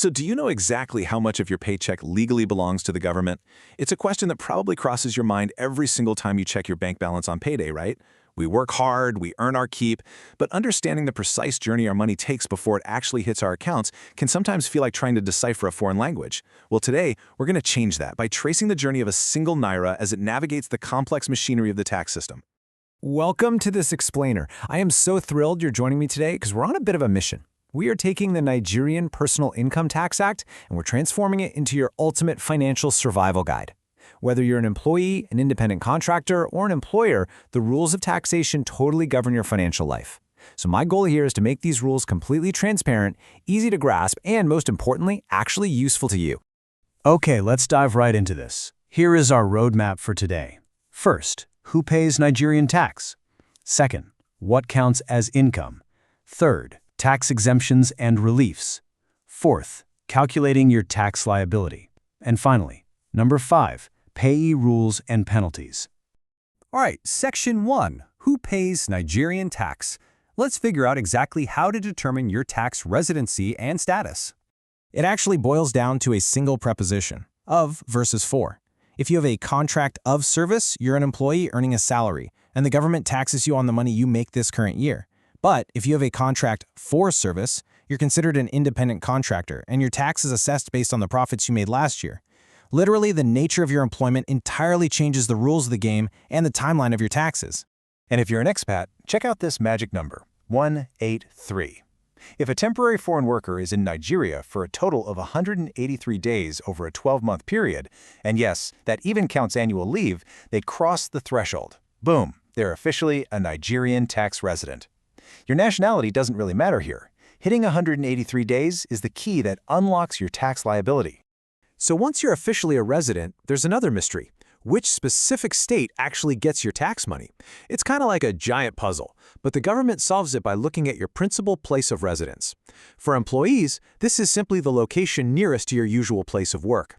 So do you know exactly how much of your paycheck legally belongs to the government? It's a question that probably crosses your mind every single time you check your bank balance on payday, right? We work hard, we earn our keep, but understanding the precise journey our money takes before it actually hits our accounts can sometimes feel like trying to decipher a foreign language. Well, today, we're going to change that by tracing the journey of a single naira as it navigates the complex machinery of the tax system. Welcome to this explainer. I am so thrilled you're joining me today because we're on a bit of a mission. We are taking the Nigerian Personal Income Tax Act and we're transforming it into your ultimate financial survival guide. Whether you're an employee, an independent contractor, or an employer, the rules of taxation totally govern your financial life. So my goal here is to make these rules completely transparent, easy to grasp, and most importantly, actually useful to you. Okay, let's dive right into this. Here is our roadmap for today. First, who pays Nigerian tax? Second, what counts as income? Third, tax exemptions and reliefs. Fourth, calculating your tax liability. And finally, number 5, payee rules and penalties. All right, Section 1, who pays Nigerian tax? Let's figure out exactly how to determine your tax residency and status. It actually boils down to a single preposition, of versus for. If you have a contract of service, you're an employee earning a salary, and the government taxes you on the money you make this current year. But if you have a contract for service, you're considered an independent contractor, and your tax is assessed based on the profits you made last year. Literally, the nature of your employment entirely changes the rules of the game and the timeline of your taxes. And if you're an expat, check out this magic number, 183. If a temporary foreign worker is in Nigeria for a total of 183 days over a 12-month period, and yes, that even counts annual leave, they cross the threshold. Boom, they're officially a Nigerian tax resident. Your nationality doesn't really matter here. Hitting 183 days is the key that unlocks your tax liability. So once you're officially a resident, there's another mystery. Which specific state actually gets your tax money? It's kind of like a giant puzzle, but the government solves it by looking at your principal place of residence. For employees, this is simply the location nearest to your usual place of work.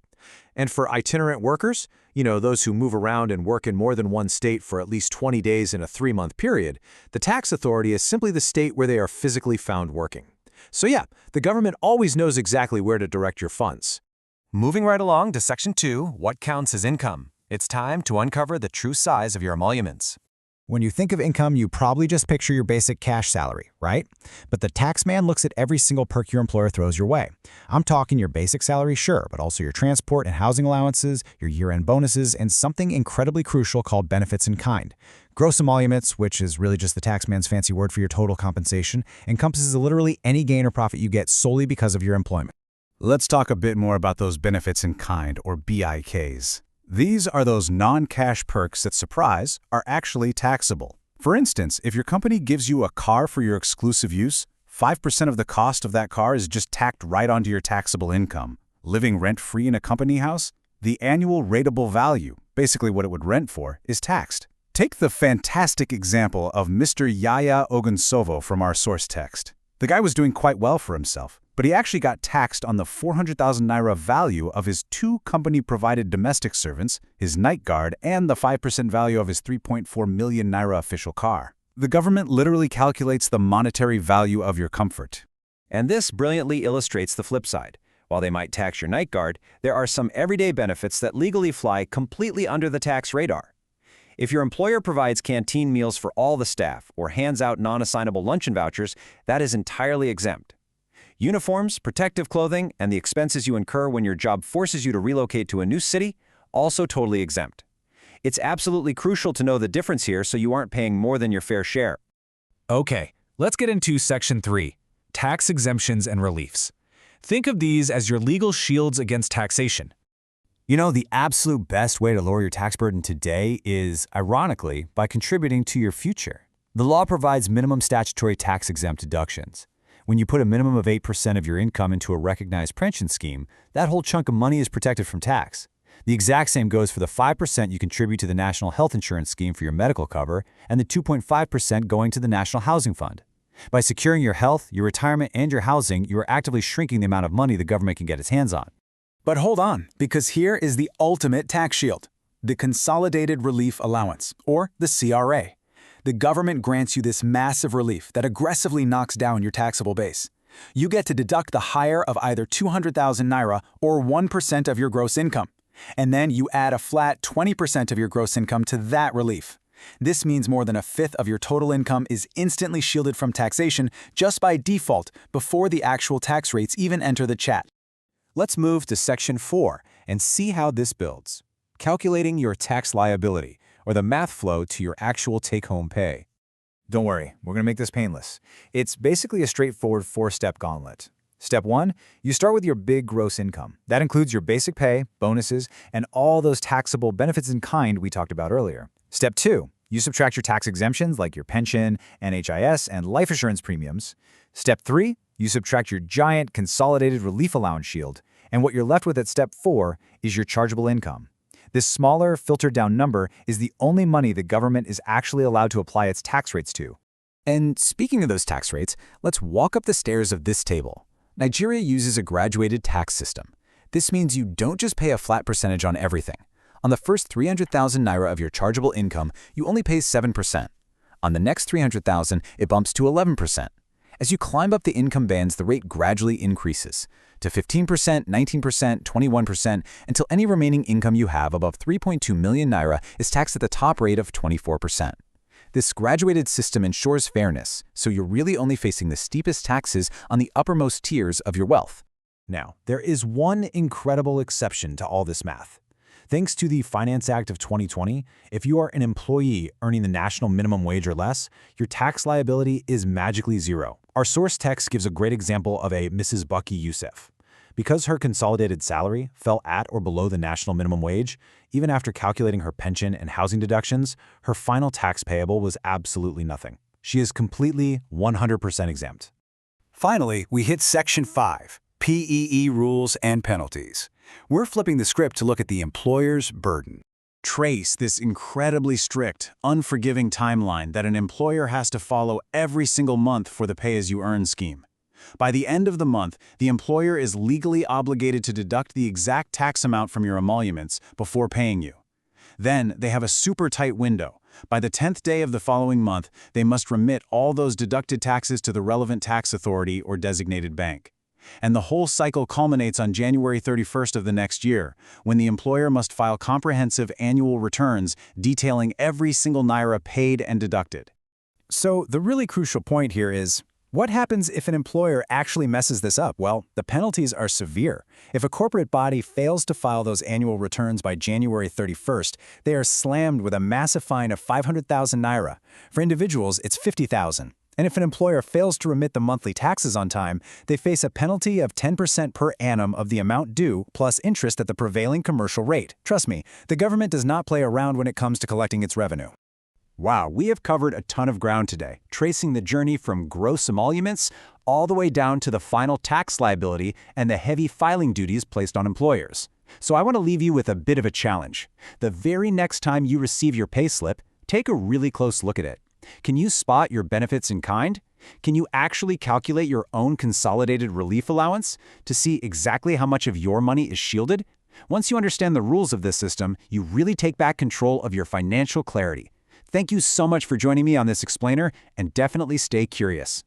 And for itinerant workers, those who move around and work in more than one state for at least 20 days in a 3-month period, the tax authority is simply the state where they are physically found working. So yeah, the government always knows exactly where to direct your funds. Moving right along to Section 2, what counts as income? It's time to uncover the true size of your emoluments. When you think of income, you probably just picture your basic cash salary, right? But the tax man looks at every single perk your employer throws your way. I'm talking your basic salary, sure, but also your transport and housing allowances, your year-end bonuses, and something incredibly crucial called benefits in kind. Gross emoluments, which is really just the tax man's fancy word for your total compensation, encompasses literally any gain or profit you get solely because of your employment. Let's talk a bit more about those benefits in kind, or BIKs. These are those non-cash perks that, surprise, are actually taxable. For instance, if your company gives you a car for your exclusive use, 5% of the cost of that car is just tacked right onto your taxable income. Living rent-free in a company house, the annual rateable value, basically what it would rent for, is taxed. Take the fantastic example of Mr. Yaya Ogunsovo from our source text. The guy was doing quite well for himself, but he actually got taxed on the 400,000 naira value of his 2 company-provided domestic servants, his night guard, and the 5% value of his 3.4 million naira official car. The government literally calculates the monetary value of your comfort. And this brilliantly illustrates the flip side. While they might tax your night guard, there are some everyday benefits that legally fly completely under the tax radar. If your employer provides canteen meals for all the staff or hands out non-assignable luncheon vouchers, that is entirely exempt. Uniforms, protective clothing, and the expenses you incur when your job forces you to relocate to a new city, also totally exempt. It's absolutely crucial to know the difference here so you aren't paying more than your fair share. Okay, let's get into Section 3, tax exemptions and reliefs. Think of these as your legal shields against taxation. The absolute best way to lower your tax burden today is, ironically, by contributing to your future. The law provides minimum statutory tax-exempt deductions. When you put a minimum of 8% of your income into a recognized pension scheme, that whole chunk of money is protected from tax. The exact same goes for the 5% you contribute to the National Health Insurance Scheme for your medical cover and the 2.5% going to the National Housing Fund. By securing your health, your retirement, and your housing, you are actively shrinking the amount of money the government can get its hands on. But hold on, because here is the ultimate tax shield, the Consolidated Relief Allowance, or the CRA. The government grants you this massive relief that aggressively knocks down your taxable base. You get to deduct the higher of either 200,000 naira or 1% of your gross income. And then you add a flat 20% of your gross income to that relief. This means more than a fifth of your total income is instantly shielded from taxation just by default before the actual tax rates even enter the chat. Let's move to Section 4 and see how this builds. Calculating your tax liability, or the math flow to your actual take-home pay. Don't worry, we're going to make this painless. It's basically a straightforward 4-step gauntlet. Step 1, you start with your big gross income. That includes your basic pay, bonuses, and all those taxable benefits in kind we talked about earlier. Step 2, you subtract your tax exemptions like your pension, NHIS, and life assurance premiums. Step 3, you subtract your giant consolidated relief allowance shield, and what you're left with at Step 4 is your chargeable income. This smaller, filtered-down number is the only money the government is actually allowed to apply its tax rates to. And speaking of those tax rates, let's walk up the stairs of this table. Nigeria uses a graduated tax system. This means you don't just pay a flat percentage on everything. On the first 300,000 naira of your chargeable income, you only pay 7%. On the next 300,000, it bumps to 11%. As you climb up the income bands, the rate gradually increases to 15%, 19%, 21%, until any remaining income you have above 3.2 million naira is taxed at the top rate of 24%. This graduated system ensures fairness, so you're really only facing the steepest taxes on the uppermost tiers of your wealth. Now, there is one incredible exception to all this math. Thanks to the Finance Act of 2020, if you are an employee earning the national minimum wage or less, your tax liability is magically zero. Our source text gives a great example of a Mrs. Bucky Youssef. Because her consolidated salary fell at or below the national minimum wage, even after calculating her pension and housing deductions, her final tax payable was absolutely nothing. She is completely 100% exempt. Finally, we hit Section 5, PEE rules and penalties. We're flipping the script to look at the employer's burden. Trace this incredibly strict, unforgiving timeline that an employer has to follow every single month for the pay-as-you-earn scheme. By the end of the month, the employer is legally obligated to deduct the exact tax amount from your emoluments before paying you. Then, they have a super tight window. By the 10th day of the following month, they must remit all those deducted taxes to the relevant tax authority or designated bank. And the whole cycle culminates on January 31st of the next year, when the employer must file comprehensive annual returns detailing every single naira paid and deducted. So the really crucial point here is, what happens if an employer actually messes this up? Well, the penalties are severe. If a corporate body fails to file those annual returns by January 31st, they are slammed with a massive fine of 500,000 naira. For individuals, it's 50,000. And if an employer fails to remit the monthly taxes on time, they face a penalty of 10% per annum of the amount due, plus interest at the prevailing commercial rate. Trust me, the government does not play around when it comes to collecting its revenue. Wow, we have covered a ton of ground today, tracing the journey from gross emoluments all the way down to the final tax liability and the heavy filing duties placed on employers. So I want to leave you with a bit of a challenge. The very next time you receive your payslip, take a really close look at it. Can you spot your benefits in kind? Can you actually calculate your own consolidated relief allowance to see exactly how much of your money is shielded? Once you understand the rules of this system, you really take back control of your financial clarity. Thank you so much for joining me on this explainer, and definitely stay curious.